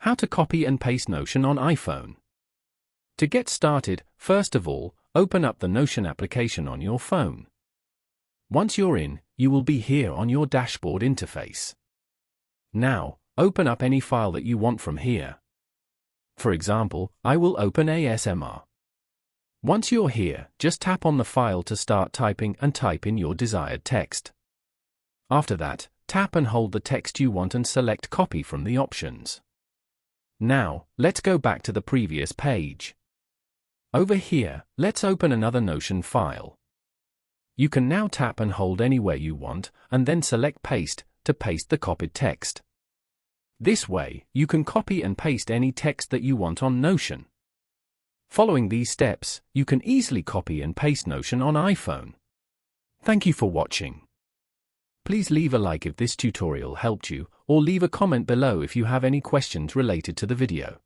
How to copy and paste Notion on iPhone. To get started, first of all, open up the Notion application on your phone. Once you're in, you will be here on your dashboard interface. Now, open up any file that you want from here. For example, I will open ASMR. Once you're here, just tap on the file to start typing and type in your desired text. After that, tap and hold the text you want and select Copy from the options. Now, let's go back to the previous page. Over here, let's open another Notion file. You can now tap and hold anywhere you want, and then select Paste to paste the copied text. This way, you can copy and paste any text that you want on Notion. Following these steps, you can easily copy and paste Notion on iPhone. Thank you for watching. Please leave a like if this tutorial helped you, or leave a comment below if you have any questions related to the video.